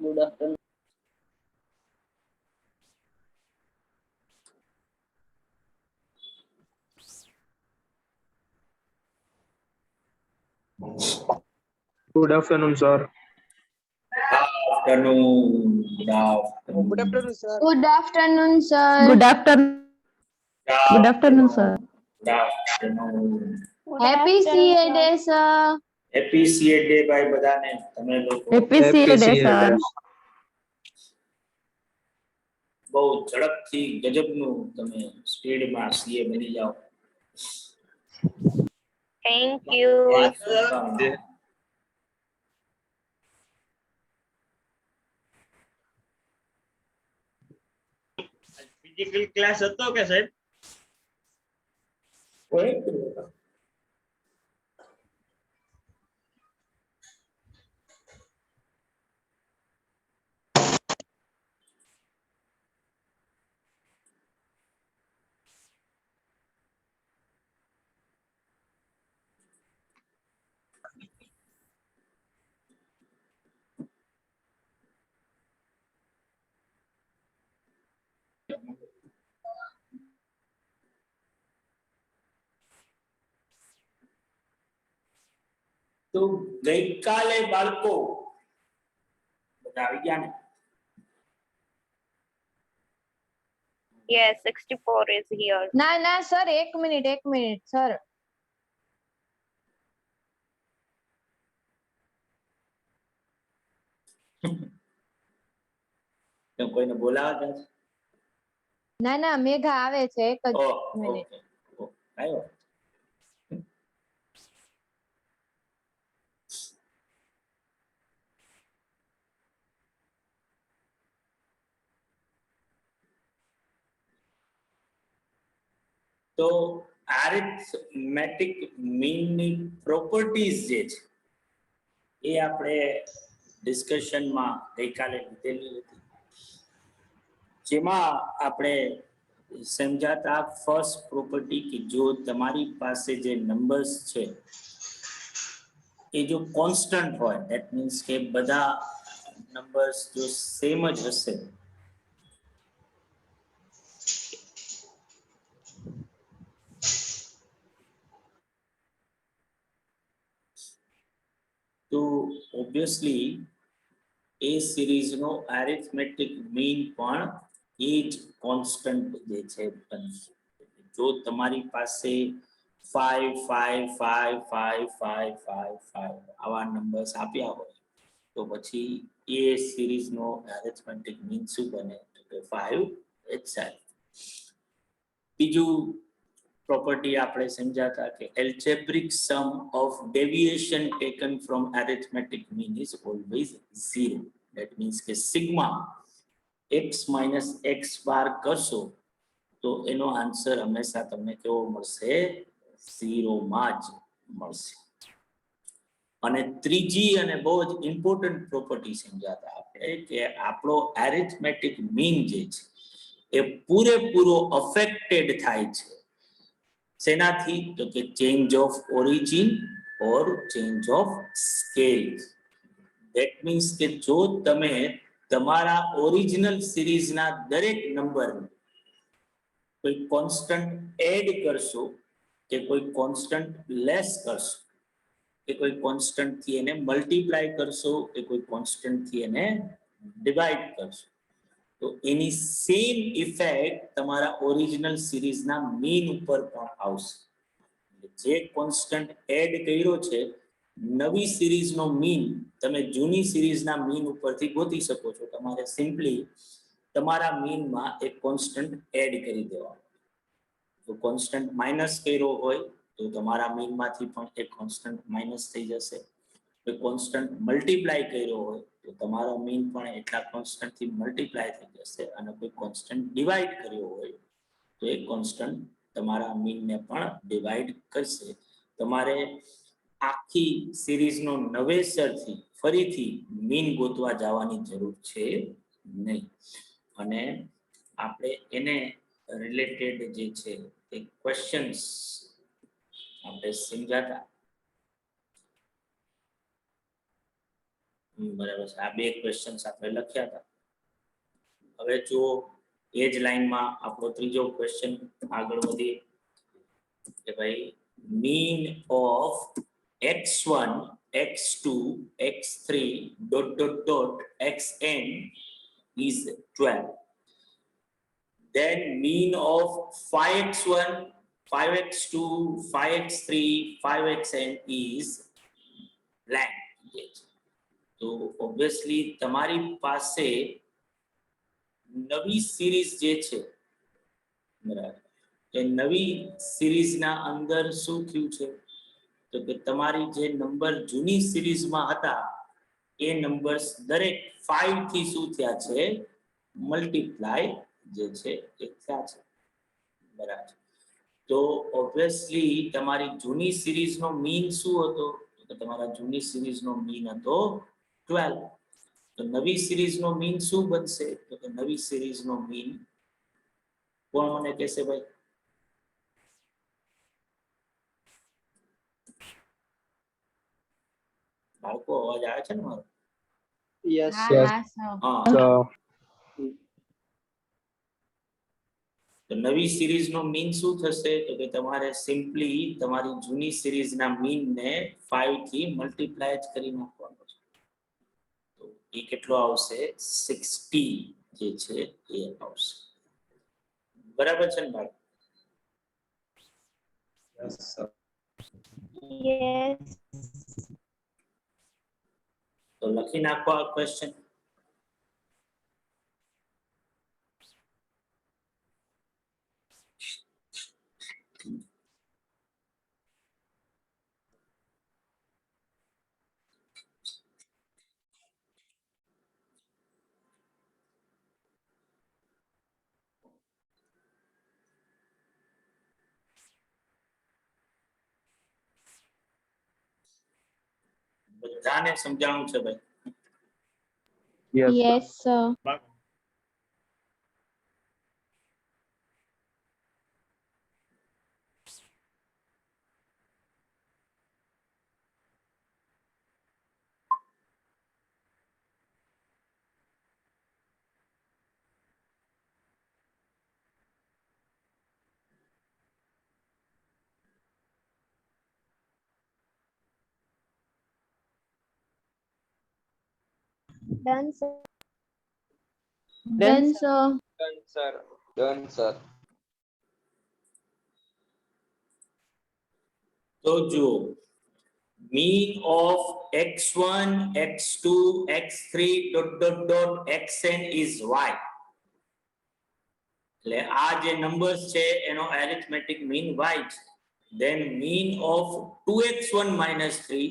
Good afternoon. Good afternoon, sir. Afternoon. Good afternoon. Good afternoon, sir. Good afternoon, sir. Good afternoon. Good afternoon, sir. Good afternoon. Happy CA Day, sir. Happy CA Day by બધાને. તમે લોકો Happy CA Day, sir. બહુ ઝડપથી ગજબનું તમે સ્પીડમાં CA બની જાઓ. Thank you. Physical class હતો કે સાહેબ? તો ગઈકાલે બાળકો બધા આવી ગયા ને? Yes, 64 is here. ના સર એક મિનિટ સર. કોઈને બોલાવા છે? ના મેઘા આવે છે એક જ મિનિટ. આવ્યો. તો arithmetic mean ની પ્રોપર્ટીઝ જે છે એ આપણે ડિસ્કશનમાં ગઈકાલે લીધેલી હતી, જેમાં આપણે સમજાતા ફર્સ્ટ પ્રોપર્ટી કે જો તમારી પાસે જે નંબર્સ છે એ જો કોન્સ્ટન્ટ હોય, ધેટ મીન્સ કે બધા નંબર્સ જો સેમ જ હશે તો ઓબ્વિયસલી એ સિરીઝનો એરિથમેટિક મીન પણ એ જ કોન્સ્ટન્ટ જે છે બનશે. જો તમારી પાસે 5 5 5 5 5 5 5 આવા નંબર્સ આપ્યા હોય તો પછી એ સિરીઝનો એરિથમેટિક મીન શું બને? તો કે 5 itself. બીજું property આપણે સમજાતા કે algebraic sum of deviation taken from arithmetic mean is always 0. That means કે sigma x minus x bar કરશો તો એનો આન્સર હંમેશા તમને કેવો મળશે? 0 માં જ મળશે. અને ત્રીજી અને બહુ જ ઇમ્પોર્ટન્ટ પ્રોપર્ટી સમજાતા આપણે કે આપણો એરિથમેટિક મીન જે છે એ પૂરેપૂરો અફેક્ટેડ થાય છે સેનાથી? તો કે change of origin or change of scale. That means કે જો તમે તમારા ઓરિજિનલ સિરીઝના દરેક નંબર કોઈ કોન્સ્ટન્ટ એડ કરશો કે કોઈ કોન્સ્ટન્ટ લેસ કરશો કે કોઈ કોન્સ્ટન્ટ થી એને મલ્ટીપ્લાય કરશો કે કોઈ કોન્સ્ટન્ટ થી એને ડિવાઈડ કરશો તો એની સેમ ઇફેક્ટ તમારા ઓરિજિનલ સિરીઝના મીન ઉપર પણ આવશે. જે કોન્સ્ટન્ટ એડ કર્યો છે નવી સિરીઝનો મીન તમે જૂની સિરીઝના મીન ઉપરથી ગોતી શકો છો. તમારે સિમ્પલી તમારા મીનમાં એક કોન્સ્ટન્ટ એડ કરી દેવાનો. તો કોન્સ્ટન્ટ માઇનસ કર્યો હોય તો તમારા મીનમાંથી પણ એક કોન્સ્ટન્ટ માઇનસ થઈ જશે. કોઈ કોન્સ્ટન્ટ મલ્ટીપ્લાય કર્યો હોય તો તમારો મીન પણ એટલા કોન્સ્ટન્ટથી મલ્ટીપ્લાય થઈ જશે. અને કોઈ કોન્સ્ટન્ટ ડિવાઈડ કર્યો હોય તો એ કોન્સ્ટન્ટ તમારા મીનને પણ ડિવાઈડ કરશે. તમારે આખી સિરીઝનો નવેસરથી ફરીથી મીન ગોતવા જવાની જરૂર છે નહીં. અને આપણે એને રિલેટેડ જે છે એ ક્વેશ્ચન્સ આપણે સમજાતા. બરાબર છે. આ બે ક્વેશ્ચન્સ આપણે લખ્યા હતા. હવે જો એ જ લાઈનમાં આપણો ત્રીજો ક્વેશ્ચન આગળ વધીએ કે ભાઈ mean of x1 x2 x3 dot dot dot xn is 12. Then mean of 5x1 5x2 5x3 5xn is blank. તો ઓબ્વિયસલી તમારી પાસે નવી સિરીઝ જે છે બરાબર એ નવી સિરીઝના અંદર શું થયું છે તો કે તમારી જે નંબર જૂની સિરીઝમાં હતા એ નંબર્સ દરેક 5 થી શું થયા છે મલ્ટીપ્લાય જે છે એ થયા છે બરાબર. તો ઓબ્વિયસલી તમારી જૂની સિરીઝનો મીન શું હતો તો તમારા જૂની સિરીઝનો મીન હતો 12. તો નવી સિરીઝનો મીન શું બનશે તો કે નવી સિરીઝનો મીન કોણ મને કહેશે ભાઈ? બાળકો અવાજ આવે છે ને મારો? Yes, હા yes. હા સર. હા. So, તો નવી સિરીઝનો મીન શું થશે તો કે તમારે સિમ્પલી તમારી જૂની સિરીઝના મીનને 5 થી મલ્ટીપ્લાય જ કરી નાખવાનો છે. તો એ કેટલો આવશે 60 જે છે એ આવશે. બરાબર છે ને બાળકો? yes, sir. Yes. તો લખી નાખો આ ક્વેશ્ચન. બધાને સમજાવવું છે ભાઈ? Yes, sir. Yes sir. Done sir. Done sir. Done, sir. Done, sir. તો જુઓ mean of x1 x2 x3 dot dot dot xn is y. એટલે આ જે નંબર્સ છે એનો એરિથમેટિક મીન y છે. then mean of 2x1 minus 3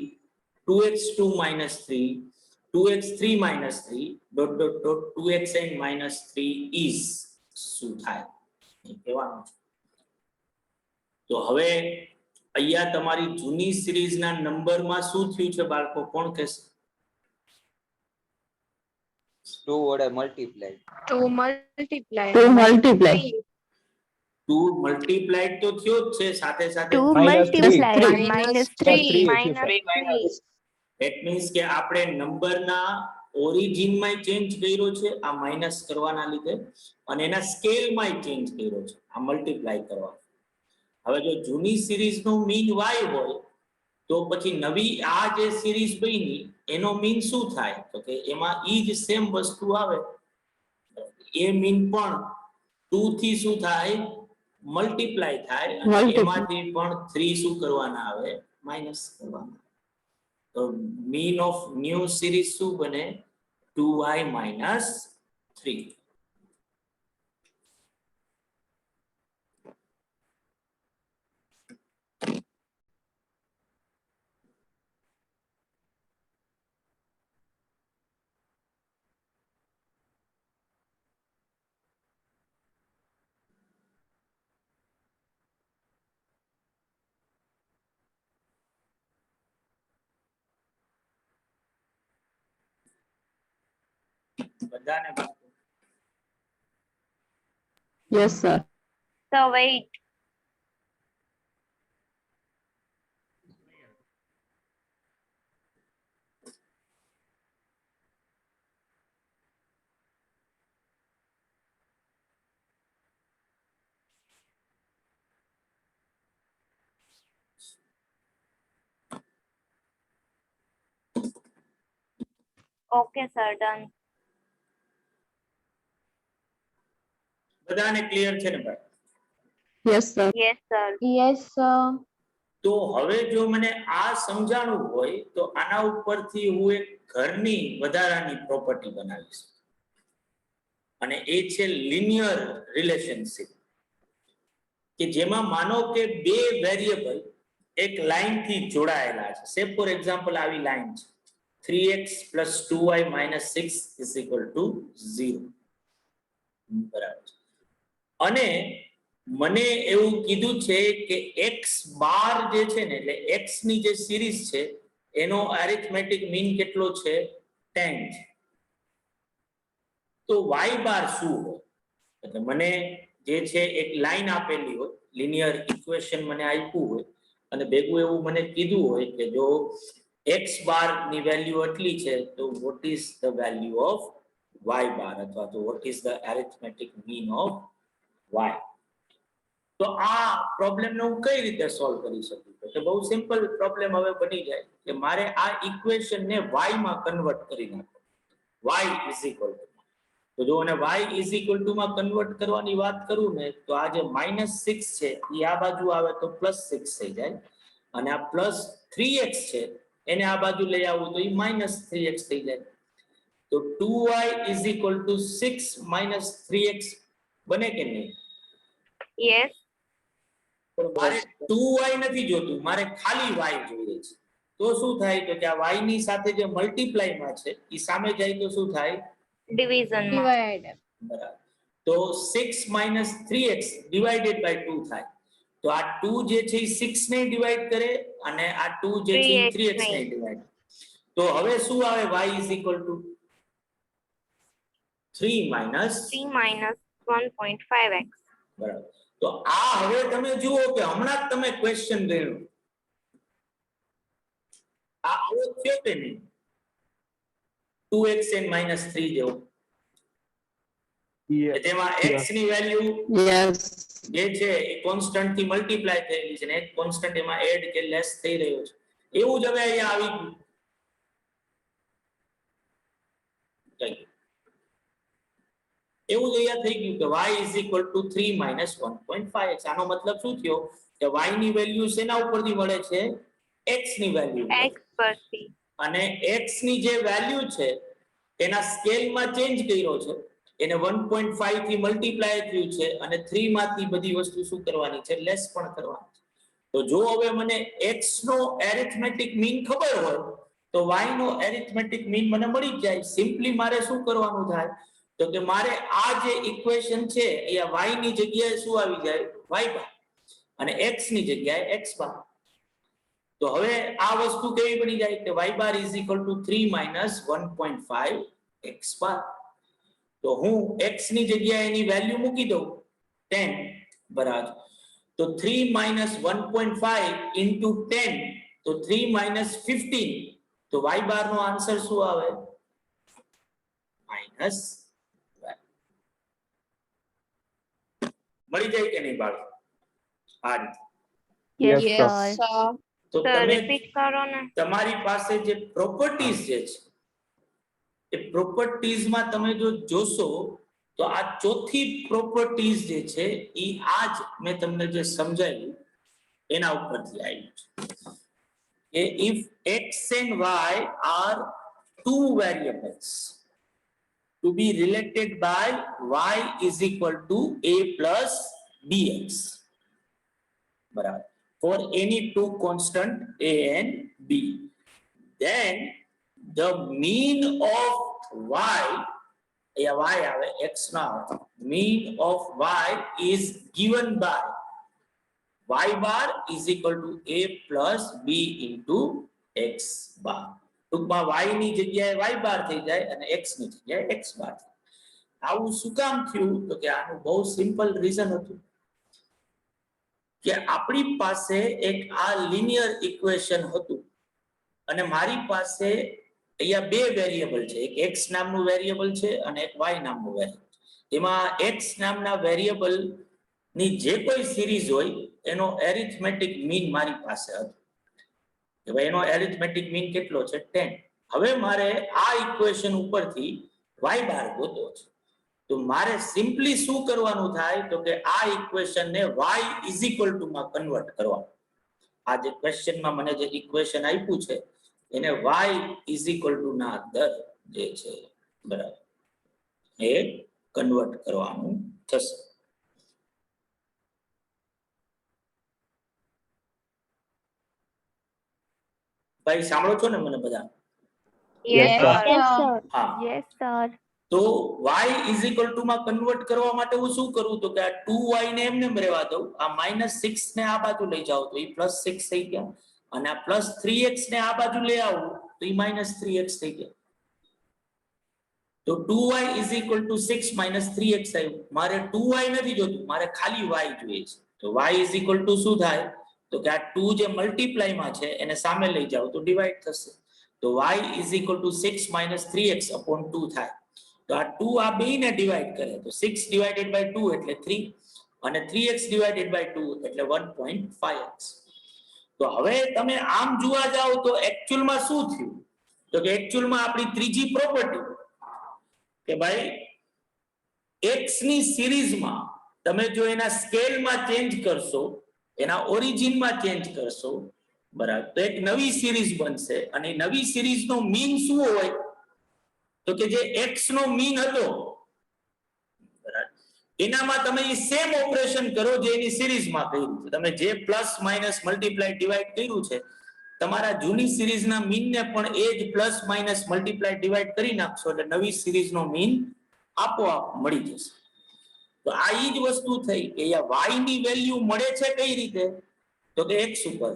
2x2 minus 3 2x3 minus 3 dot dot dot 2xn minus 3 is શું થાય એ કહેવાનું છે. તો હવે અહીંયા તમારી જૂની સિરીઝના નંબરમાં શું થયું છે બાળકો કોણ કહેશે? 2 વડે multiply. To multiply. 2 મલ્ટીપ્લાય તો થયો જ છે સાથે સાથે 2 Minus three. multiplied minus 3 Three. minus 3. That means કે આપણે નંબરના ઓરિજિનમાં ચેન્જ કર્યો છે આ માઇનસ કરવાના લીધે અને એના સ્કેલમાં ચેન્જ કર્યો છે આ મલ્ટીપ્લાય કરવા. હવે જો જૂની સિરીઝનો મીન y હોય તો પછી નવી આ જે સિરીઝ બની એનો મીન શું થાય તો કે એમાં ઈ જ સેમ વસ્તુ આવે એ મીન પણ 2 થી શું થાય મલ્ટીપ્લાય થાય અને Multiply. એમાંથી પણ 3 શું કરવાના આવે માઈનસ કરવાના. તો મીન ઓફ ન્યૂ સિરીઝ શું બને 2y minus 3. બધાને Yes, sir. So wait. Okay, sir. Done. બધાને ક્લિયર છે ને ભાઈ? Yes, sir. Yes, sir. Yes sir. તો હવે જો મને આ સમજાણું હોય તો આના ઉપરથી હું એક ઘરની વધારાની પ્રોપર્ટી બનાવીશ અને એ છે લિનિયર રિલેશનશિપ, કે જેમાં માનો કે બે વેરિયેબલ એક લાઈન થી જોડાયેલા છે. સે ફોર એક્ઝામ્પલ આવી લાઈન છે 3x + 2y - 6 = 0, બરાબર છે. અને મને એવું કીધું છે કે x બાર જે છે ને, એટલે x ની જે સિરીઝ છે એનો એરિથમેટિક મીન કેટલો છે? 10 છે. તો y બાર શું હોય? એટલે મને જે છે એક લાઈન આપેલી હોય, લિનિયર ઇક્વેશન મને આપ્યું હોય અને ભેગું એવું મને કીધું હોય કે જો x બાર ની વેલ્યુ આટલી છે તો what is the value of y બાર, અથવા તો what is the arithmetic mean of y. તો આ પ્રોબ્લેમને હું કઈ રીતે સોલ્વ કરી શકું? તો બહુ સિમ્પલ પ્રોબ્લેમ હવે બની જાય કે મારે આ ઇક્વેશનને y માં કન્વર્ટ કરી નાખો. y = તો જો અને y = માં કન્વર્ટ કરવાની વાત કરું ને તો આ જે -6 છે એ આ બાજુ આવે તો +6 થઈ જાય, અને આ +3x છે એને આ બાજુ લઈ આવું તો એ -3x થઈ જાય. તો 2y = 6 - 3x બને કે નહીં? Yes. પણ મારે 2y નથી જોતું, મારે ખાલી y જોઈએ છે. તો શું થાય? તો કે આ y ની સાથે જે મલ્ટીપ્લાય માં છે એ સામે જાય તો શું થાય? Division. ડિવાઈડ. બરાબર. તો 6 - 3x ડિવાઇડેડ બાય 2 થાય. તો આ 2 જે છે એ 6 ને ડિવાઈડ કરે અને આ 2 જે છે એ 3x ને ડિવાઈડ. તો હવે શું આવે? y = 3 - 3 - 1.5x. બરાબર. તો આ હવે તમે જુઓ કે હમણાં જ તમે ક્વેશ્ચન ગણ્યો, આ આવો થયો કે નહીં? 2x - 3 જેવો. તેમાં x ની વેલ્યુ Yes. જે છે એ કોન્સ્ટન્ટ થી મલ્ટીપ્લાય થયેલી છે ને એક કોન્સ્ટન્ટ એમાં એડ કે લેસ થઈ રહ્યો છે. એવું જ હવે અહીંયા આવી ગયું. એવું જ અહીંયા થઈ ગયું કે y = 3 - 1.5x. આનો મતલબ શું થયો? કે y ની વેલ્યુ શેના ઉપરથી મળે છે? x ની વેલ્યુ. X પરથી. અને x ની જે વેલ્યુ છે એના સ્કેલમાં ચેન્જ કર્યો છે, એને 1.5 થી મલ્ટીપ્લાય થયું છે અને 3 માંથી બધી વસ્તુ શું કરવાની છે? લેસ પણ કરવાની છે. તો જો હવે મને x નો એરિથમેટિક મીન ખબર હોય તો y નો એરિથમેટિક મીન મને મળી જાય. સિમ્પલી મારે શું કરવાનું થાય? તો કે મારે આ જે ઇક્વેશન છે અહીંયા y ની જગ્યાએ શું આવી જાય? y બાર, અને x ની જગ્યાએ x બાર. તો હવે આ વસ્તુ કેવી બની જાય કે y બાર = 3 - 1.5 x બાર. તો હું x ની જગ્યાએ એની વેલ્યુ મૂકી દઉં 10, બરાબર. તો 3 - 1.5 * 10, તો 3 - 15. તો y બાર નો આન્સર શું આવે? -. મળી જાય કે નહીં બાળકો? આ રીતે. Yes, Yes, sir. સર. તો Sir, તમે repeat કરો ને. તમારી પાસે જે પ્રોપર્ટીઝ જે છે એ પ્રોપર્ટીઝમાં તમે જો જોશો તો આ ચોથી પ્રોપર્ટીઝ જે છે એ આ જ મેં તમને જે સમજાવ્યું એના ઉપરથી આવ્યું છે કે if x and y are two variables to be related by y = a plus bx, બરાબર, for any two constant a and b, then the mean of y, અહીંયા y આવે, x ના આવે, mean of y is given by y bar = a plus b into x bar. ટૂંકમાં y ની જગ્યાએ y બાર થઈ જાય અને x ની જગ્યાએ x બાર. આવું શું કામ થયું? તો કે આનું બહુ સિમ્પલ રીઝન હતું કે આપણી પાસે એક આ લિનિયર ઇક્વેશન હતું અને મારી પાસે અહીંયા બે વેરિયેબલ છે, એક x નામનું વેરિયેબલ છે અને એક y નામનું વેરિયેબલ. એમાં x નામના વેરિયેબલ ની જે કોઈ સિરીઝ હોય એનો એરિથમેટિક મીન મારી પાસે હતો કે ભાઈ એનો એરિથમેટિક મીન કેટલો છે? 10. હવે મારે આ ઇક્વેશન ઉપરથી y બાર ગોતવો છે. તો મારે સિમ્પલી શું કરવાનું થાય તો કે આ ઇક્વેશન ને y ઇઝ ઇક્વલ ટુ માં કન્વર્ટ કરવાનું. આ જે ક્વેશ્ચનમાં મને જે ઇક્વેશન આપ્યું છે એને y ઇઝ ઇક્વલ ટુ ના અંદર જે છે બરાબર એ કન્વર્ટ કરવાનું થશે. ભાઈ સાંભળો છો ને મને બધા? Yes, sir. sir. હા, Yes, sir. તો y ઇઝ ઇક્વલ ટુ માં કન્વર્ટ કરવા માટે હું શું કરું તો કે આ 2y ને એમને એમ રહેવા દઉં, આ -6 ને આ બાજુ લઈ જાવ તો એ +6 થઈ ગયા, અને આ +3x ને આ બાજુ લઈ આવું તો એ -3x થઈ ગયા. તો 2y is equal to 6 - 3x આવ્યું. મારે 2y નથી જોતું, મારે ખાલી y જોઈએ છે. તો y ઇઝ ઇક્વલ ટુ શું થાય તો કે આ 2 જે મલ્ટીપ્લાય માં છે એને સામે લઈ જાવ તો ડિવાઈડ થશે. તો y is equal to 6 - 3x upon 2 થાય. તો આ 2 આ બેને ડિવાઈડ કરે તો 6 ડિવાઇડેડ બાય 2 એટલે 3 અને 3x ડિવાઇડેડ બાય 2 એટલે 1.5x. તો હવે તમે આમ જોવા જાવ તો એકચ્યુઅલમાં શું થયું તો કે એકચ્યુઅલમાં આપણી ત્રીજી પ્રોપર્ટી કે ભાઈ x ની સિરીઝમાં તમે જો એના સ્કેલમાં ચેન્જ કરશો, એના ઓરિજિનમાં ચેન્જ કરશો બરાબર, તો એક નવી સિરીઝ બનશે. અને નવી સિરીઝનો મીન શું હોય તો કે જે x નો મીન હતો બરાબર એનામાં તમે એ સેમ ઓપરેશન કરો જે એની સિરીઝમાં કર્યું છે. તમે જે પ્લસ માઇનસ મલ્ટીપ્લાય ડિવાઈડ કર્યું છે તમારા જૂની સિરીઝના મીનને પણ એ જ પ્લસ માઇનસ મલ્ટીપ્લાય ડિવાઈડ કરી નાખશો એટલે નવી સિરીઝનો મીન આપોઆપ મળી જશે. તો આ ઈ જ વસ્તુ થઈ કે y ની વેલ્યુ મળે છે કઈ રીતે તો કે x ઉપર,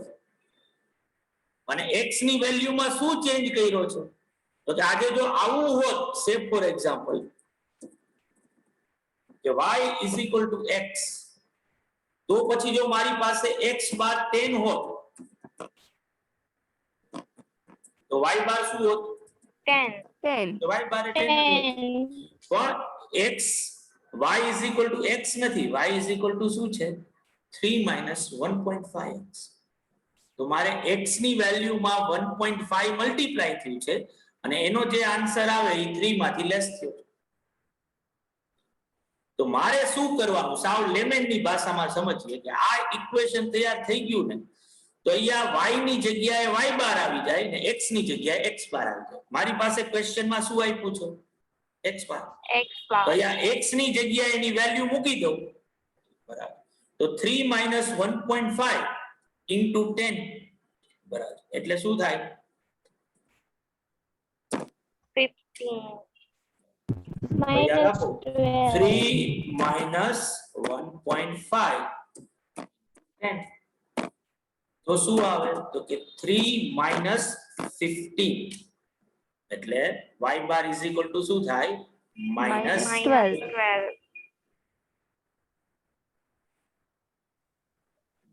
અને x ની વેલ્યુમાં શું ચેન્જ કર્યો છે તો કે આજે જો આવું હોત સે ફોર એક્ઝામ્પલ કે y is equal to x, તો પછી જો મારી પાસે x બાર 10 હોત તો y બાર શું હોત 10. તો y બાર 10 હોત. પણ x y is equal to x નથી, y ઇઝ ઇક્વલ ટુ શું છે 3 - 1.5x. તો મારે x ની વેલ્યુમાં 1.5 મલ્ટીપ્લાય થયું છે અને એનો જે આન્સર આવે એ 3 માંથી લેસ થયો. તો મારે શું કરવાનું સાવ લેમેનની ભાષામાં સમજીએ કે આ ઇક્વેશન તૈયાર થઈ ગયું ને તો અહીંયા y ની જગ્યાએ y બાર આવી જાય ને x ની જગ્યાએ x બાર આવી જાય. મારી પાસે ક્વેશ્ચનમાં શું આપ્યું છે x બાર, X bar. તો અહીંયા x ની જગ્યાએ એની વેલ્યુ મૂકી દઉં બરાબર. તો 3 - 1.5 into 10 બરાબર એટલે શું થાય 15. યાદ રાખો 3 - 1.5 10. તો શું આવે તો કે 3 - 15 એટલે y bar is equal to શું થાય Minus -12. 12.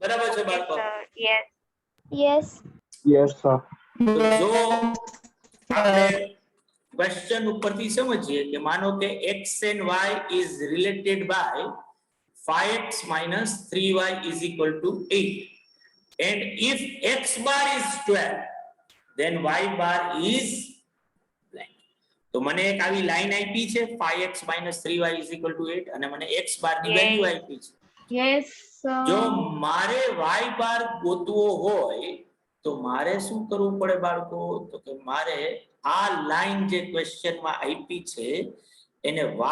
બરાબર છે Yes, બાળકો? sir. Yes. Yes. Yes, sir. તો જો આપણે ક્વેશ્ચન ઉપરથી સમજીએ કે માનો કે x and y is related by 5x minus 3y is equal to 8, and if x bar is 12 then y bar is blank. તો મને એક આવી લાઈન આપી છે 5x minus 3y is equal to 8 અને મને x bar ની Yes. Value આપી છે. Yes. જો મારે y બાર ગોતવો હોય તો મારે શું કરવું પડે બાળકો તો કે મારે આ લાઈન જે ક્વેશ્ચનમાં આપી છે એને y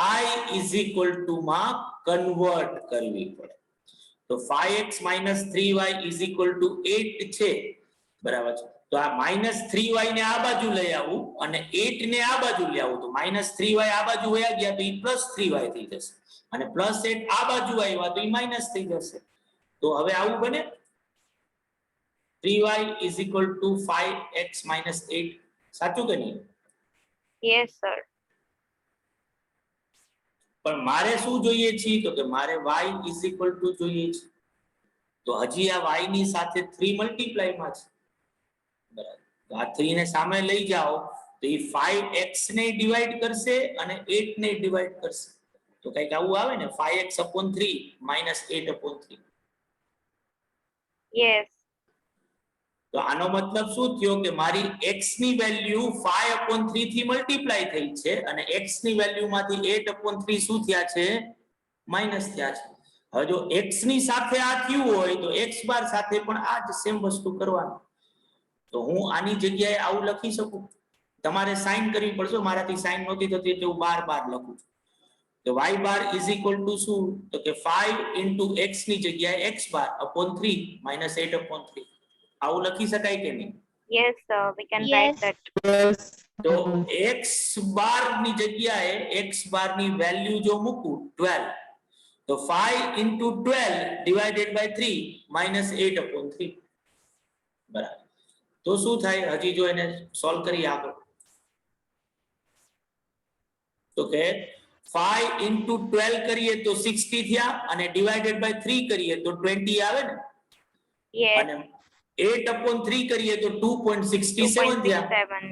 ઇઝ ઇક્વલ ટુ માં કન્વર્ટ કરવી પડે. તો 5x - 3y is equal to 8 છે બરાબર છે. તો આ -3y ને આ બાજુ લઈ આવું અને 8 ને આ બાજુ લઈ આવું તો -3y આ બાજુ વયા ગયા તો એ +3y થઈ જશે અને +8 આ બાજુ આવ્યા તો એ માઈનસ થઈ જશે. તો હવે આવું બને 3y is equal to 5x minus 8. સાચું કે નહીં? Yes, sir. પણ મારે શું જોઈએ છે તો કે મારે y is equal to જોઈએ છે. તો હજી આ y ની સાથે 3 મલ્ટીપ્લાય માં છે બરાબર. તો આ 3 ને સામે લઈ જાઓ તો એ 5x ને ડિવાઈડ કરશે અને 8 ને ડિવાઈડ કરશે તો કઈક આવું આવે ને 5x upon 3 minus 8 upon 3. Yes. તો આનો મતલબ શું થયો કે મારી x ની વેલ્યુ 5/3 થી મલ્ટીપ્લાય થઈ છે અને x ની વેલ્યુ માંથી 8/3 શું થયા છે માઈનસ થયા છે. હવે જો x ની સાથે આ થયું હોય તો x બાર સાથે પણ આ જ સેમ વસ્તુ કરવાની. તો હું આની જગ્યાએ આવું લખી શકું. તમારે સાઇન કરવી પડશે, મારાથી સાઇન નહોતી થતી એટલે હું બાર લખું છું. તો y bar is equal to શું? તો કે 5 into x ની જગ્યાએ x બાર upon 3 minus 8/3. આવું લખી શકાય કે નહીં? Yes, sir. We can Yes. write that. Yes. તો x બાર ની જગ્યાએ x બાર ની વેલ્યુ જો મૂકું 12, તો 5 into 12 divided by 3 minus 8/3. બરાબર. તો શું થાય? હજી જો એને સોલ્વ કરી આપો તો કે 5 into 12 કરીએ તો 60 થયા અને divided by 3 કરીએ તો 20 આવે ને, Yes. અને 8/3 કરીએ તો 2.67 થયા. 2.67.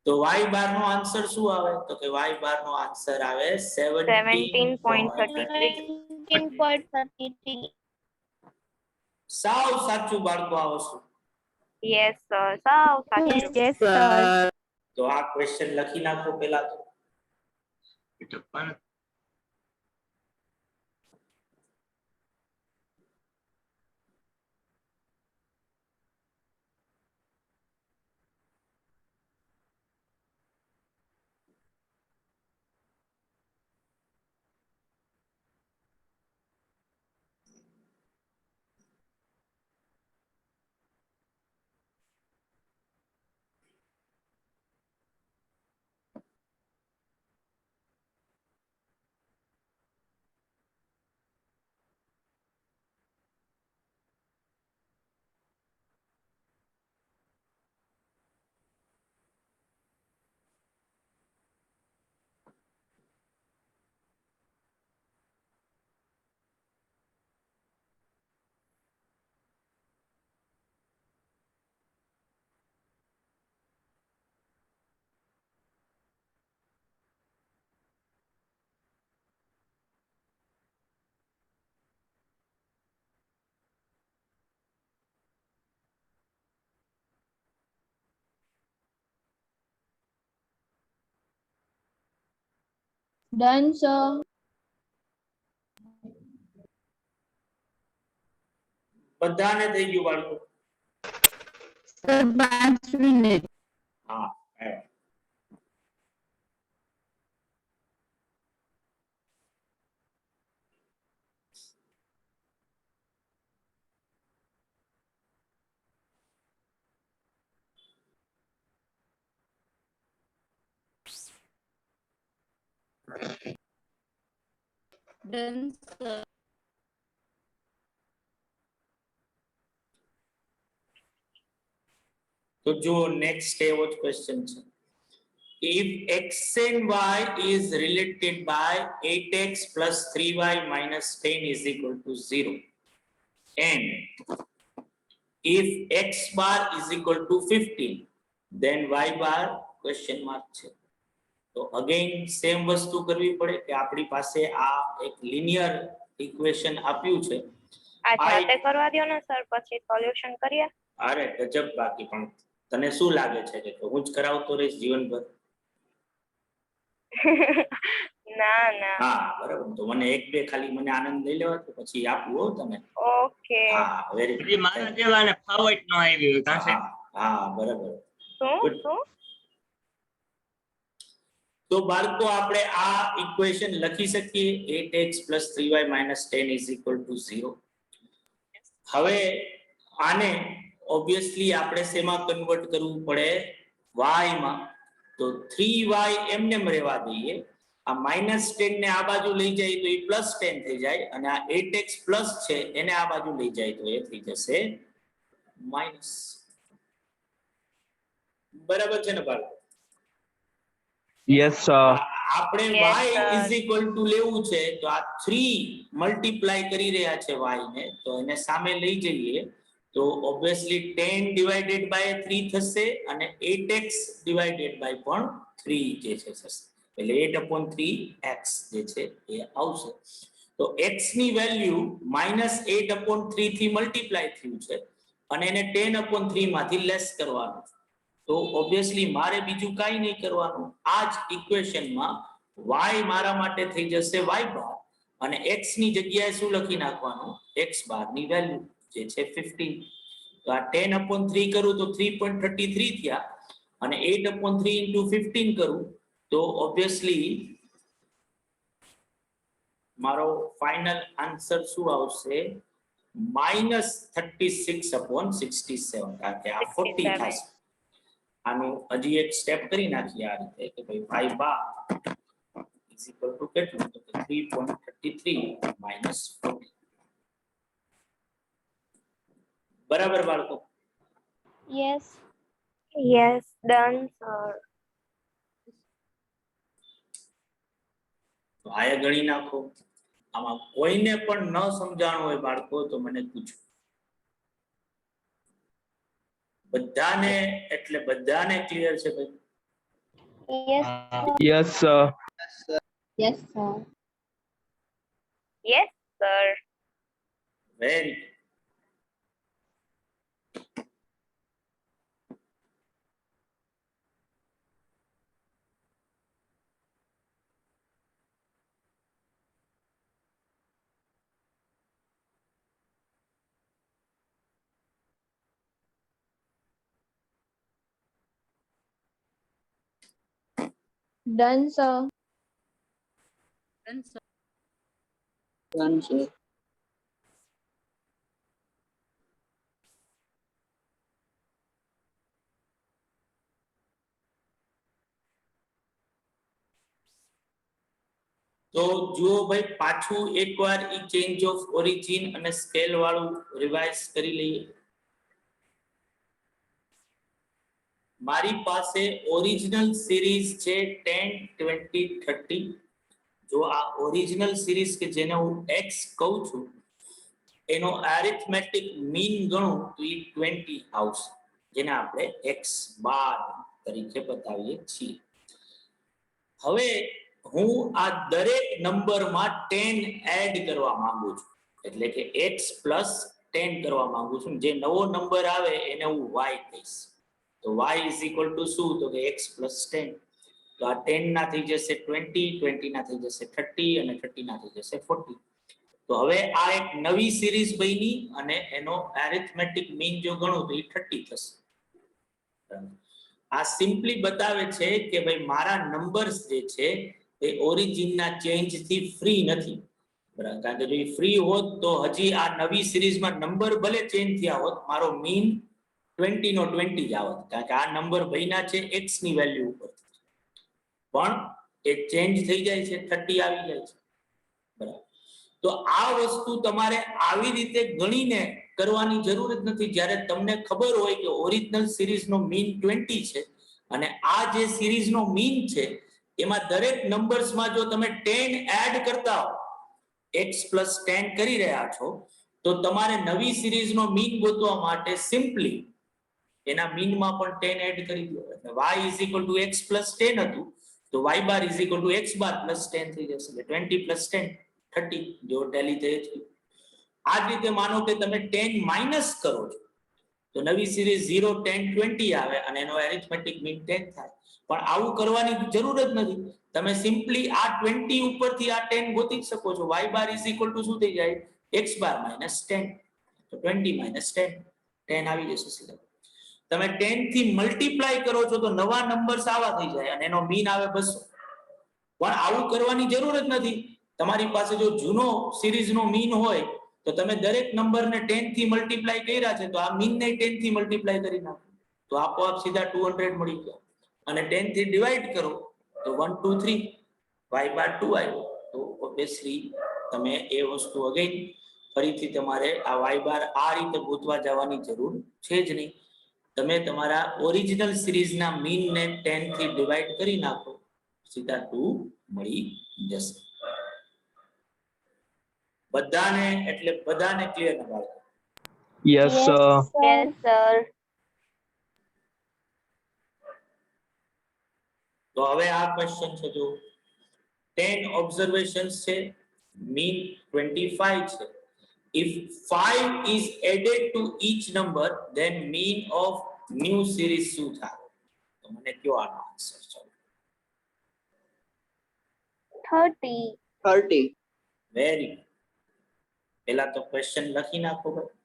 તો y બાર નો આન્સર શું આવે? તો કે y બાર નો આન્સર આવે 17.33. 17.33. સાવ સાચું બાળકો આ વસ્તુ. Yes, sir. સાવ સાચું. Yes, sir. તો આ ક્વેશ્ચન લખી નાખો પહેલા તો. Done, sir. બધાને થઈ ગયું બાળકો? Sir, 5 minutes. હા. Done, sir. તો જો નેક્સ્ટ એવો જ ક્વેશ્ચન છે. If x and y is related by 8x plus 3y minus 10 is equal to 0, and if x bar is equal to 15, then y bar question mark છે. તો again same વસ્તુ કરવી પડે કે આપણી પાસે આ એક લિનિયર ઇક્વેશન આપ્યું છે. આ જાતે કરવા દ્યો ને સર, પછી સોલ્યુશન કરીએ. અરે ગજબ. બાકી પણ તને શું લાગે છે કે હું જ કરાવતો રહીશ જીવનભર? ના ના. હા બરાબર. તો મને એક બે ખાલી મને આનંદ લઈ લેવા તો પછી આપવું હો તમે. ઓકે. હા વેરી હજી મારા જેવાને ફાવ જ ન આવી હોય કાં સાહેબ? હા બરાબર. શું Good. શું? તો બાળકો આપણે આ ઇક્વેશન લખી શકીએ 8x plus 3y minus 10 is equal to 0. હવે આને ઓબ્વિયસલી આપણે શેમાં કન્વર્ટ કરવું પડે? y માં. તો 3y એમનેમ રહેવા દઈએ. આ -10 ને આ બાજુ લઈ જાય તો એ +10 થઈ જાય, અને આ 8x પ્લસ છે એને આ બાજુ લઈ જાય તો એ થઈ જશે માઈનસ. બરાબર છે ને બાળકો? Yes, sir. આપણે Yes, y sir. is equal to લેવું છે તો આ 3 મલ્ટીપ્લાય કરી રહ્યા છે y ને, તો એને સામે લઈ જઈએ તો ઓબ્વિયસલી 10 ડિવાઇડેડ બાય 3 થશે અને 8x ડિવાઇડેડ બાય પણ 3 જે છે થશે, એટલે 8/3x જે છે એ આવશે. તો x ની વેલ્યુ -8/3 થી મલ્ટીપ્લાય થયું છે અને એને 10/3 માંથી લેસ કરવાનું છે. તો ઓબ્વિયસલી મારે બીજું કાંઈ નહીં કરવાનું, આ જ ઇક્વેશનમાં y મારા માટે થઈ જશે y બાર અને x ની જગ્યાએ શું લખી નાખવાનું, x બાર ની વેલ્યુ જે છે 15. તો આ 10/3 કરું તો 3.33 થયા અને 8/3 into 15 કરું તો ઓબ્વિયસલી મારો ફાઇનલ આન્સર શું આવશે, -36/67, કારણ કે આ 40 થશે. આનું હજી એક સ્ટેપ કરી નાખીએ આ રીતે કે ભાઈ y bar is equal to કેટલું, તો 3.33 - 40. બરાબર બાળકો? Yes yes done sir. તો આયા ગણી નાખો. આમાં કોઈને પણ ન સમજાણું હોય બાળકો તો મને પૂછો. બધાને એટલે બધાને ક્લિયર છે ભાઈ? Yes Yes, sir. Yes sir. Yes sir. Very done sir. તો જુઓ ભાઈ, પાછું એકવાર ઈ ચેન્જ ઓફ ઓરિજિન અને સ્કેલ વાળું રિવાઇઝ કરી લઈએ. મારી પાસે ઓરિજિનલ સિરીઝ છે 10, 20, 30. જો આ ઓરિજિનલ સિરીઝ કે જેને હું x કહું છું એનો એરિથમેટિક મીન ગણું તો એ 20 આવશે, જેને આપણે x બાર તરીકે બતાવીએ છીએ. હવે હું આ દરેક નંબરમાં 10 એડ કરવા માંગુ છું, એટલે કે x + 10 કરવા માંગુ છું. જે નવો નંબર આવે એને હું y કહીશ. તો y = શું, તો કે x + 10. તો આ 10 ના થઈ જશે 20, 20 ના થઈ જશે 30 અને 30 ના થઈ જશે 40. તો હવે આ એક નવી સિરીઝ બની અને એનો એરિથમેટિક મીન જો ગણું તો એ 30 થશે. આ સિમ્પલી બતાવે છે કે ભાઈ મારા નંબર્સ જે છે એ ઓરિજિનના ચેન્જ થી ફ્રી નથી, બરાબર? કારણ કે જો એ ફ્રી હોત તો હજી આ નવી સિરીઝમાં નંબર ભલે ચેન્જ થયા હોત, મારો મીન 20 નો 20 જ આવત, કારણ કે આ નંબર બન્યા છે x ની વેલ્યુ ઉપર, પણ એ ચેન્જ થઈ જાય છે, 30 આવી જાય છે, બરાબર? તો આ વસ્તુ તમારે આવી રીતે ગણીને કરવાની જરૂર જ નથી. જ્યારે તમને ખબર હોય કે ઓરિજિનલ સિરીઝનો મીન 20 છે અને આ જે સિરીઝનો મીન છે એમાં દરેક નંબર્સમાં જો તમે 10 એડ કરતા હો, x + 10 કરી રહ્યા છો, તો તમારે નવી સિરીઝનો મીન ગોતવા માટે સિમ્પલી એના મીનમાં પણ 10 એડ કરી દો. એટલે y = x + 10 હતું તો y બાર = x બાર + 10 થઈ જશે, એટલે 20 + 10 30 જો ટેલી થઈ છે. આ જ રીતે માનો કે તમે 10 માઈનસ કરો છો તો નવી સિરીઝ 0, 10, 20 આવે અને એનો એરિથમેટિક મીન 10 થાય. પણ આવું કરવાની જરૂર જ નથી. તમે સિમ્પલી આ 20 ઉપરથી આ 10 ગોતી શકો છો. y બાર = શું થઈ જાય, x બાર - 10. તો 20 - 10 10 આવી જશે સીધા. તમે 10 થી મલ્ટીપ્લાય કરો છો તો નવા નંબર્સ આવા થઈ જાય અને એનો મીન આવે 200. પણ આવું કરવાની જરૂર જ નથી. તમારી પાસે જો જૂનો સિરીઝનો મીન હોય તો તમે દરેક નંબરને 10 થી મલ્ટીપ્લાય કર્યા છે તો આ મીનને 10 થી મલ્ટીપ્લાય કરી નાખો તો આપોઆપ સીધા 200 મળી ગયા. અને 10 થી ડિવાઈડ કરો તો 1, 2, 3 y બાર 2 આવ્યો. તો ઓબ્વિયસલી તમે એ વસ્તુ અગેન ફરીથી તમારે આ y બાર આ રીતે ગોતવા જવાની જરૂર છે જ નહીં. તમે તમારા ઓરિજિનલ સિરીઝના મીનને 10 થી ડિવાઈડ કરી નાખો, સીધા 2 મળી જશે. બધાને એટલે બધાને ક્લિયર ન બાળકો? Yes, sir. Yes sir. તો હવે આ ક્વેશ્ચન છે, જો 10 ઓબ્ઝર્વેશન્સ છે, મીન 25 છે if 5 is added to each number, then mean of new series શું થાય? તો મને કયો આનો આન્સર છે? 30. 30. Very good. પહેલા તો ક્વેશ્ચન લખી નાખો ભાઈ.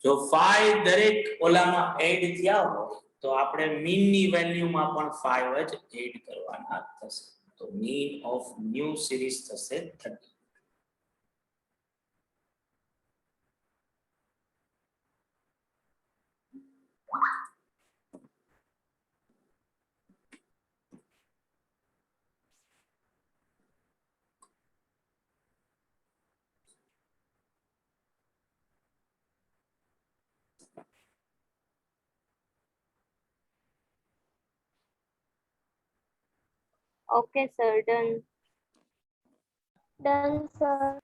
જો 5 દરેક ઓલામાં એડ થયા હોય તો આપણે મીન ની વેલ્યુમાં પણ 5 જ એડ કરવાના થશે. તો મીન ઓફ ન્યૂ સિરીઝ થશે 30. Okay, sir. Done. Done, sir.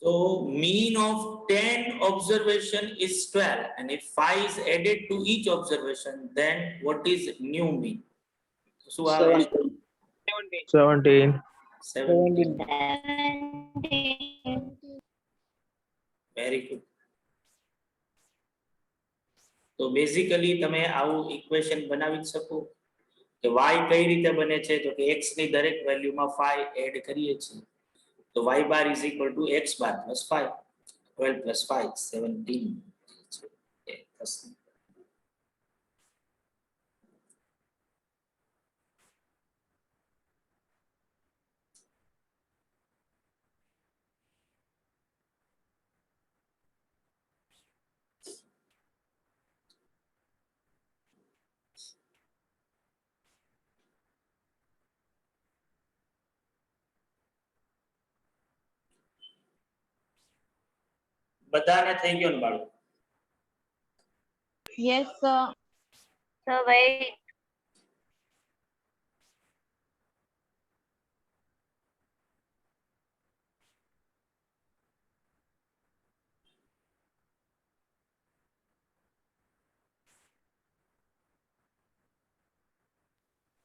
So mean of 10 observation is 12, and if 5 is added to each observation, then what is new mean? So 17. 17. 17. 17. Very good. તો basically તમે આવું equation બનાવી જ શકો કે y કઈ રીતે બને છે? તો કે x ની દરેક વેલ્યુમાં 5 એડ કરીએ છીએ તો y bar is equal to x bar plus 5. 12 plus 5 17 એ થશે. બધાને થઈ ગયો ને બાળકો? Yes sir. So wait.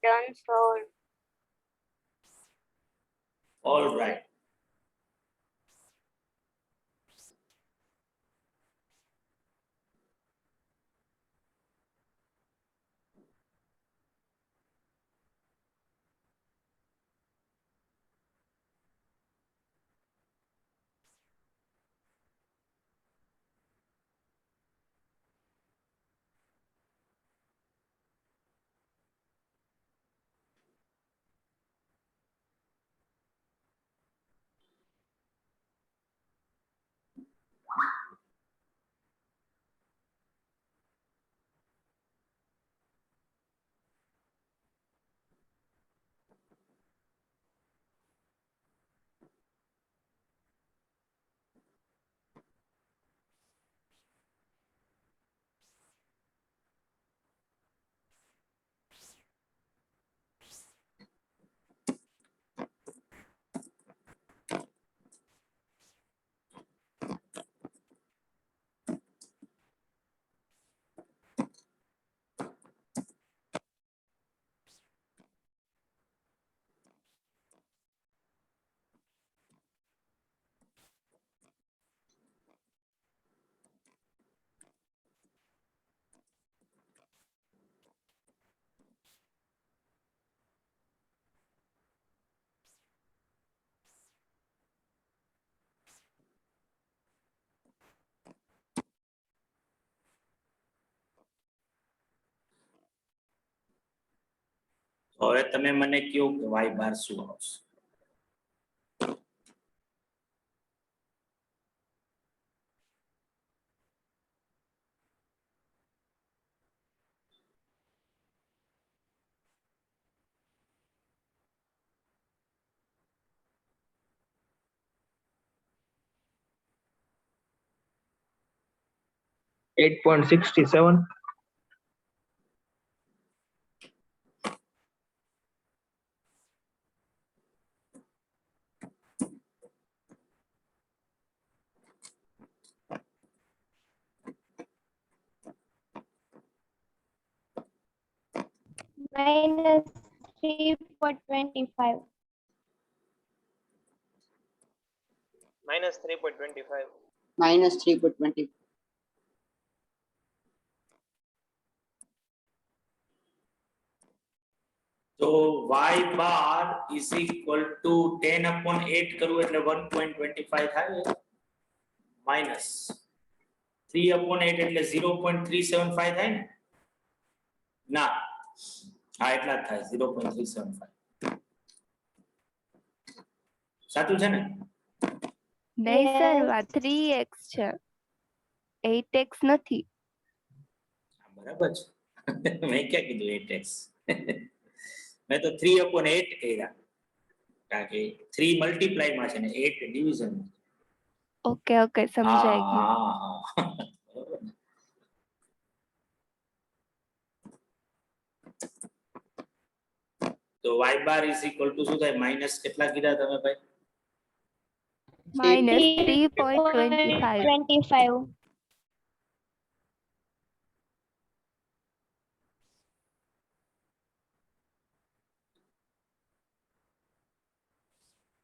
Done, sir. All right. હવે તમે મને કહો કે y બાર શું આવશે? Eight point 67. -3.25. -3.25. -3.20. તો y bar is equal to 10/8 કરવું એટલે 1.25 થાય માઇનસ 3/8 એટલે 0.375 થાય ને ના હા એટલા જ થાય 0.375 સાચું છે ને નહીં સર Yes. આ 3x છે 8x નથી. બરાબર છે મેં ક્યાં કીધું 8x મેં તો 3/8 કર્યા કારણ કે 3 મલ્ટીપ્લાય માં છે ને 8 ડિવિઝન ઓકે ઓકે સમજાઈ ગયું. તો y bar is equal to શું થાય માઇનસ કેટલા કીધા તમે ભાઈ -3.25. 25.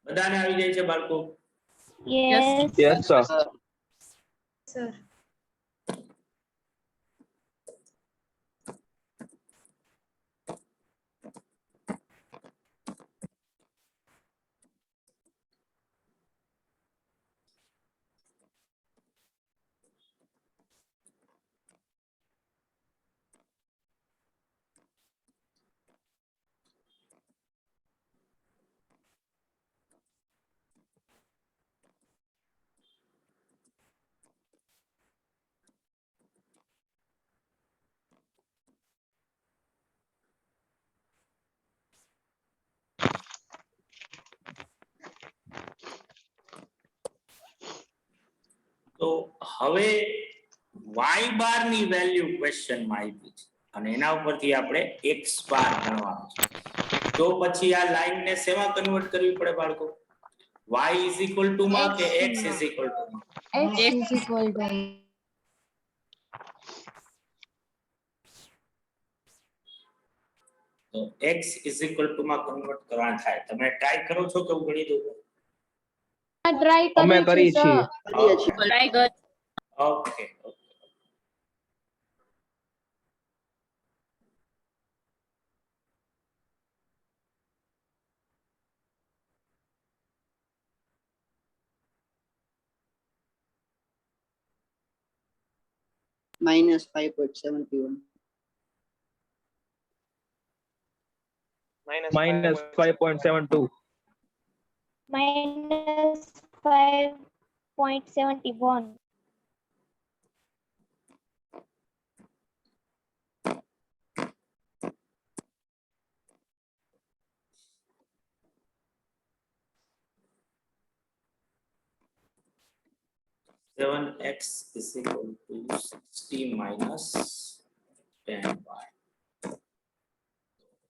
બધાને આવી જાય છે બાળકો Yes. Yes, sir. સર. તો હવે y બાર ની વેલ્યુ ક્વેશ્ચન માં આપી છે અને એના ઉપરથી આપણે x બાર ગણવાનું છે તો પછી આ લાઈન ને શેમાં કન્વર્ટ કરવી પડે બાળકો y ઇઝ ઇક્વલ ટુ માં કે x ઇઝ ઇક્વલ ટુ માં X is equal to તો x ઇઝ ઇક્વલ ટુ માં કન્વર્ટ કરવાનું થાય તમે ટ્રાય કરો છો કે હું ગણી દઉં ટ્રાય અમે કરી કરી છીએ. Okay -5.71. -5.72. -5.71. Seven x is equal to 60 minus 10y.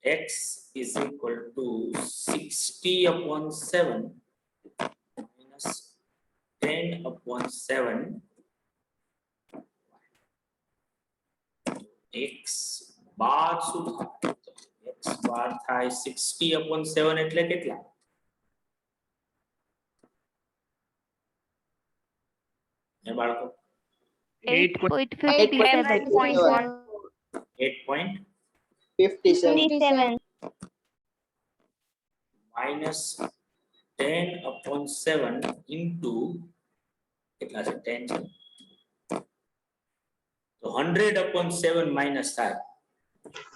X is equal to 60/7 minus 10/7. X બાર શું થાય x બાર થાય 60/7 એટલે કેટલા એ બાળકો 8.57. 8.57 57. minus 10/7 into કેટલા છે 10 છે તો 100/7 minus થાય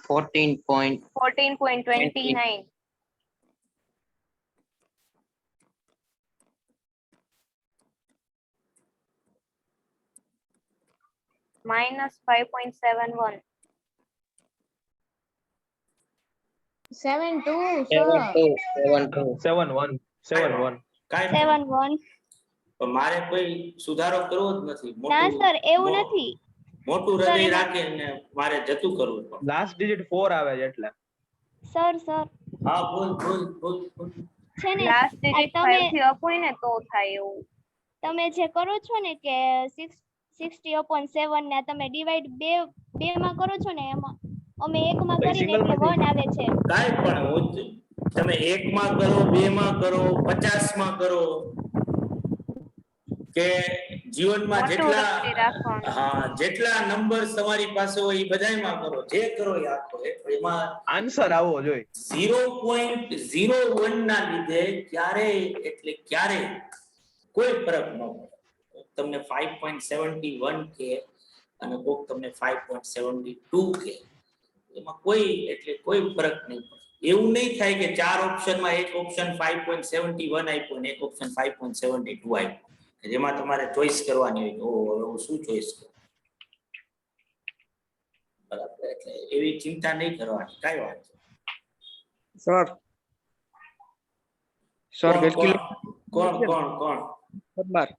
14.29. -5.71. 7.2 sir. 7.1. કાંઈ 71. પણ મારે કોઈ સુધારો કરવો જ નથી ના સર એવું નથી મોટું Sir, હૃદય એમાં- રાખીને મારે જતું કરવું પડે લાસ્ટ ડિજિટ 4 આવે છે એટલે. સર હા બોલ છે ને લાસ્ટ ડિજિટ તમે 5 થી અપ હોય ને તો થાય એવું. તમે જે કરો છો ને કે 60/7 ને તમે ડિવાઈડ બે માં કરો છો ને એમાં અમે એકમાં ભાઈ, કરીને single એટલે માંથી? 1 આવે છે. કાંઈ પણ તમે 1 માં કરો, 2 માં કરો, 50 માં કરો, કે જીવનમાં મોટું જેટલા કરી રાખવાનું. હા જેટલા નંબર તમારી પાસે હોય એ બધાયમાં કરો, જે કરો એ આખો એમાં આન્સર આવવો જોઈએ. 0.01 ના લીધે ક્યારે કોઈ ફરક ન પડે. તમને 5.71 કે અને કોક તમને 5.72 કે એમાં કોઈ ફરક નહીં પડે. એવું નહીં થાય કે 4 ઓપ્શનમાં એક ઓપ્શન 5.71 આપ્યો અને એક ઓપ્શન 5.72 આપ્યો, જેમાં તમારે ચોઈસ કરવાની હોય. હવે હું શું ચોઈસ કરું? બરાબર, એટલે એવી ચિંતા નહીં કરવાની, કાંઈ વાત નહીં. સર કોણ પરમાર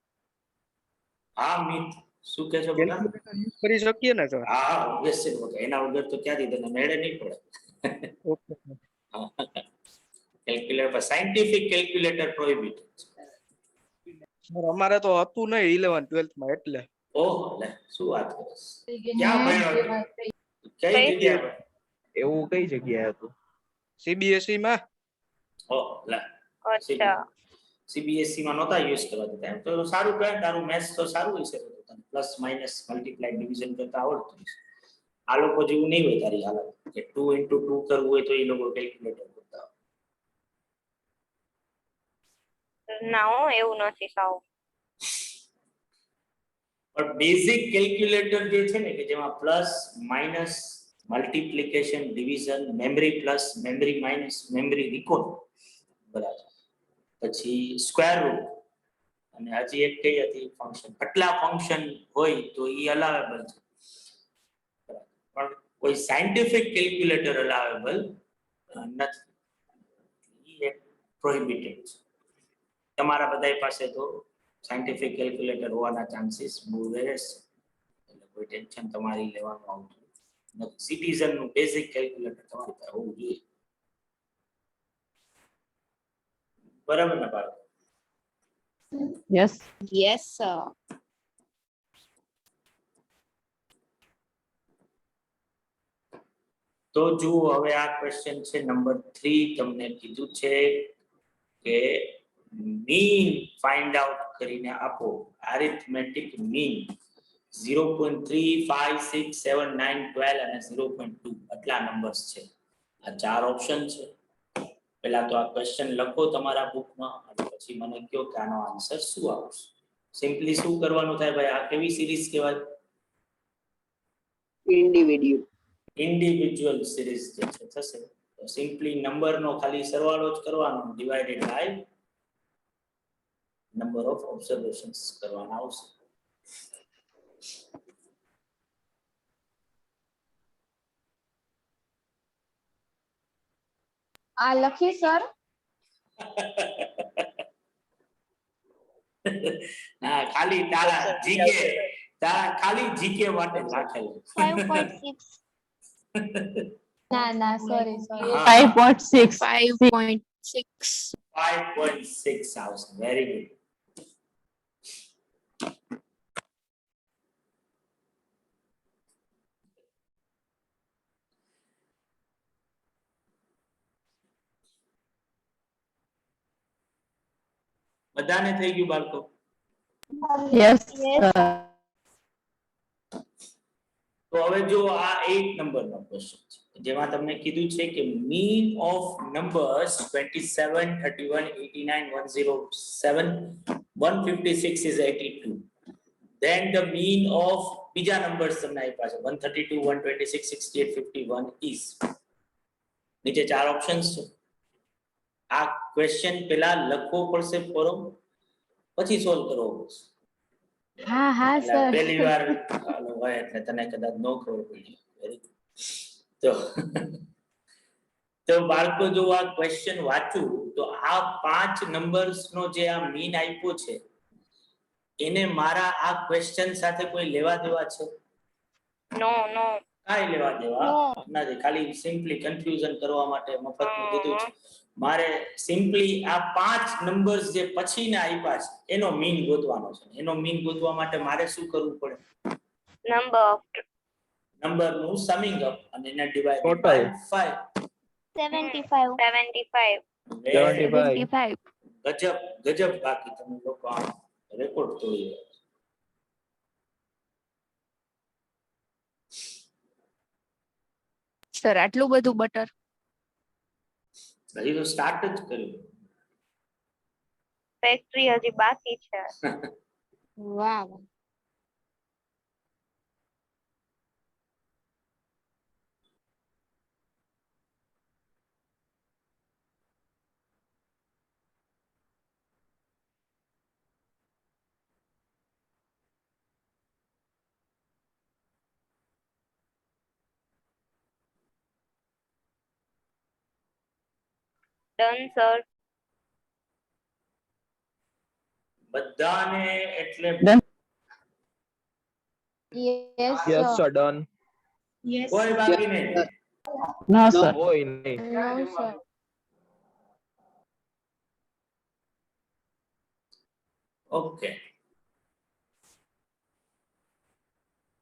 હા મિત, શું કહે છો બેટા? યુઝ કરી શકીએ ને સર? હા ઓબ્વિયસલી ઓકે, એના વગર તો ક્યાંથી તને મેળે નહીં પડે. ઓકે કેલ્ક્યુલેટર પર સાયન્ટિફિક કેલ્ક્યુલેટર પ્રોહિબિટેડ છે. સર અમારે તો હતું નહીં 11 12 માં એટલે. ઓહો લે, શું વાત કરે છે? ક્યાં ભણ્યો? કઈ જગ્યાએ? એવું કઈ જગ્યાએ હતું? સીબીએસઈ માં. ઓહો લે, અચ્છા. સીબીએસઈ માં નહોતા યુઝ કરવા દેતા. એમ તો સારું કહે, તારું મેથ્સ તો સારું હશે, તને પ્લસ માઇનસ મલ્ટીપ્લાય ડિવિઝન કરતા આવડતું હશે. આ લોકો જેવું નહીં હોય તારી હાલત કે 2 into 2 કરવું હોય તો એ લોકો કેલ્ક્યુલેટર કરતા હોય. ના હો, એવું નથી સાવ. પણ બેઝિક કેલ્ક્યુલેટર જે છે ને, કે જેમાં plus minus multiplication division, memory plus memory minus memory recall, બરાબર, પછી સ્ક્વેર રૂટ, અને હજી એક કઈ હતી ફંક્શન, આટલા ફંક્શન હોય તો એ અલાવેબલ છે. પણ કોઈ સાયન્ટિફિક કેલ્ક્યુલેટર અલાવેબલ નથી, એ પ્રોહિબિટેડ છે. તમારા બધા પાસે તો સાયન્ટિફિક કેલ્ક્યુલેટર હોવાના ચાન્સીસ બહુ રેર છે, એટલે કોઈ ટેન્શન તમારી લેવાનું આવતું નથી. સિટીઝન નું બેઝિક કેલ્ક્યુલેટર તમારી પાસે હોવું જોઈએ. બરાબર ને બાળકો? યસ. Yes, sir. તો જુઓ, હવે આ ક્વેશ્ચન છે નંબર 3. તમને કીધું છે કે મીન ફાઇન્ડ આઉટ કરીને આપો. એરિથમેટિક મીન 0.3, 5, 6, 7, 9, 12 અને 0.2 આટલા નંબર્સ છે. આ 4 ઓપ્શન છે. પહેલા તો આ ક્વેશ્ચન લખો તમારા બુકમાં અને પછી મને કહો કે આનો આન્સર શું આવશે. સિમ્પલી શું કરવાનું થાય ભાઈ? આ કેવી સિરીઝ કહેવાય? ઇન્ડિવિડ્યુઅલ સિરીઝ જે છે થશે. તો સિમ્પલી નંબરનો ખાલી સરવાળો જ કરવાનો, divided by number of observations કરવાના આવશે. આ લખી સર? ના, ખાલી તારા જીકે માટે રાખેલું. 5.6. ના સોરી. 5.6. 5.6 આવશે. Very good. બધાને થઈ ગયું બાળકો? Yes. તો હવે જો આ 8 નંબરનો ક્વેશ્ચન છે, જેમાં તમને કીધું છે કે mean of numbers 27, 31, 89, 107, 156 is 82. Then the mean of બીજા નંબર્સ તમને આપ્યા છે 132, 126, 68, 51 is. નીચે 4 ઓપ્શન્સ છે. આ ક્વેશ્ચન પેલા લખવો પડશે ફોરમ, પછી સોલ્વ કરવો પડશે. હા સર. પહેલી વાર હોય એટલે તને કદાચ ન ખબર પડી. તો બાળકો જો આ ક્વેશ્ચન વાંચું તો આ 5 નંબર્સ નો જે આ મીન આપ્યો છે એને મારા આ ક્વેશ્ચન સાથે કોઈ લેવા દેવા છે? નો કાંઈ લેવા દેવા નથી. ખાલી સિમ્પલી કન્ફ્યુઝન કરવા માટે મફતનું કીધું છે. મારે સિમ્પલી આ 5 નંબર્સ જે પછીના આપ્યા છે એનો મીન ગોતવાનો છે. એનો મીન ગોતવા માટે મારે શું કરવું પડે? નંબરનું સમિંગ અપ અને એને ડિવાઇડ Total. બાય 5. 75. 75. 75. 75. ગજબ બાકી તમે લોકો રેકોર્ડ તોડી રહ્યા છો. સર આટલું બધું બટર. હજી તો સ્ટાર્ટ જ કર્યું. ફેક્ટરી હજી બાકી છે. વાહ ડન સર. બધાને એટલે Done. Yes Yes, sir. Done. કોઈ બાકી નહીં. No, sir. કોઈ નહીં. નો સર ઓકે.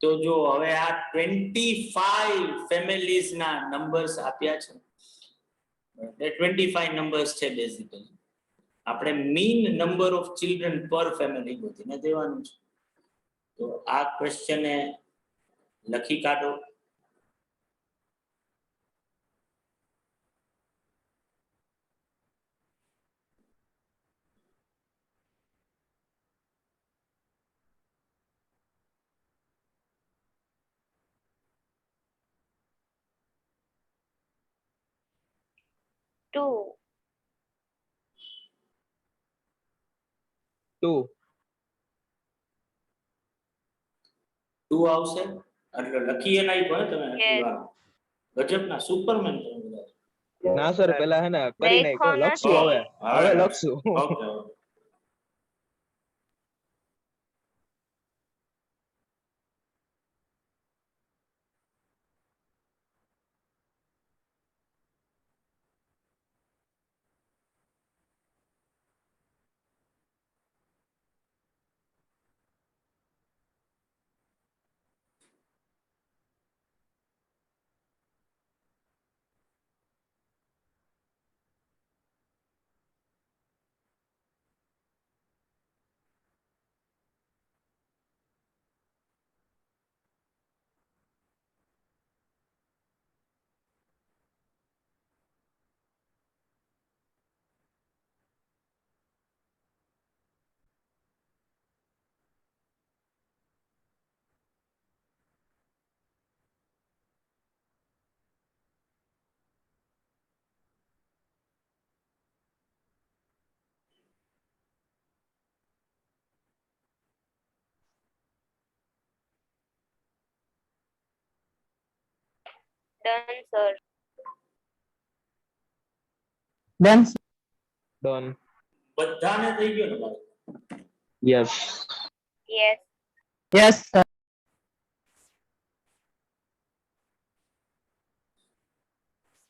તો જો હવે આ 25 ફેમિલીઝ ના નંબર્સ આપ્યા છે. એ 25 નંબર્સ છે બેઝિકલી. આપણે મીન નંબર ઓફ ચિલ્ડ્રન પર ફેમિલી ગોતીને દેવાનું છે. તો આ ક્વેશ્ચન લખી કાઢો. ટુ. 2. 2 આવશે એટલે લખીએ નહીં પણ તમે આટલી વાર. ગજબના સુપરમેન તમે બધા. ના સર પેલા હે ને કરી લખો નાખો. નથી. લખશું હવે. હવે લખશું. Okay. Done sir. Done. Done. બધાને થઈ ગયો ને ભાઈ. Yes. યસ. Yes, sir.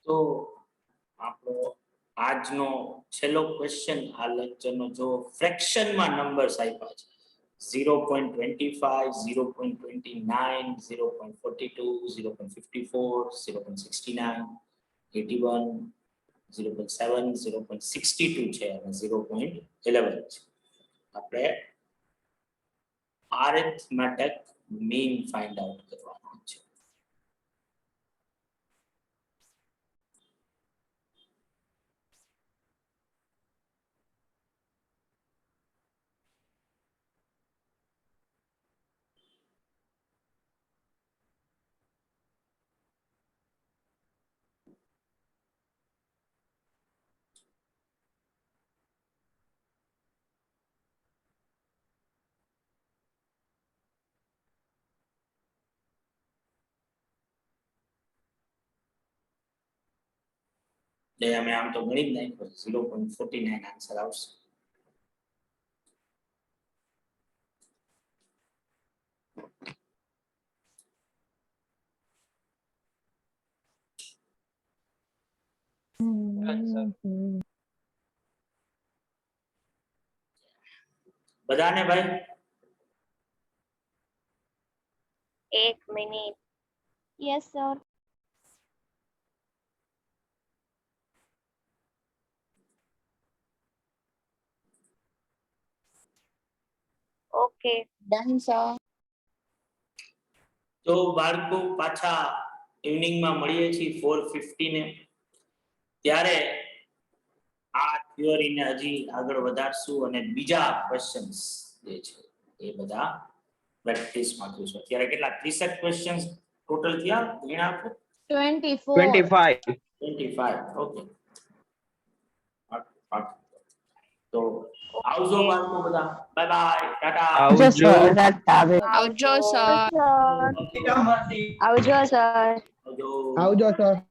તો આપણો આજનો છેલ્લો ક્વેશ્ચન આ લેક્ચરનો જો ફ્રેક્શનમાં નંબર્સ આપ્યા છે 0.25 0.29 0.42 0.54 0.69 81 0.7 0.62 છે અને 0.11 છે. આપણે arithmetic mean find out કરવાનો છે. એટલે અમે આમ તો ગણી જ નાખ્યો 0.49 આન્સર આવશે. બધાને ભાઈ 1 minute. Yes sir. Okay. Done sir. તો બાળકો પાછા ઇવનિંગમાં મળીએ છીએ 4:50 ને. ત્યારે આ થિયરીને હજી આગળ વધારશું અને બીજા ક્વેશ્ચન્સ જે છે એ બધા પ્રેક્ટિસમાં કરીશું. અત્યારે કેટલા 30 ક્વેશ્ચન્સ ટોટલ થયા ગણ્યા આપણે? 24. 25. ઓકે. તો આવજો બાળકો બધા. Bye bye, Tata. આવજો આવજો. સર ટાટા. આવજો સર. આવજો સર. આવજો. આવજો સર. આવજો. આવજો સર.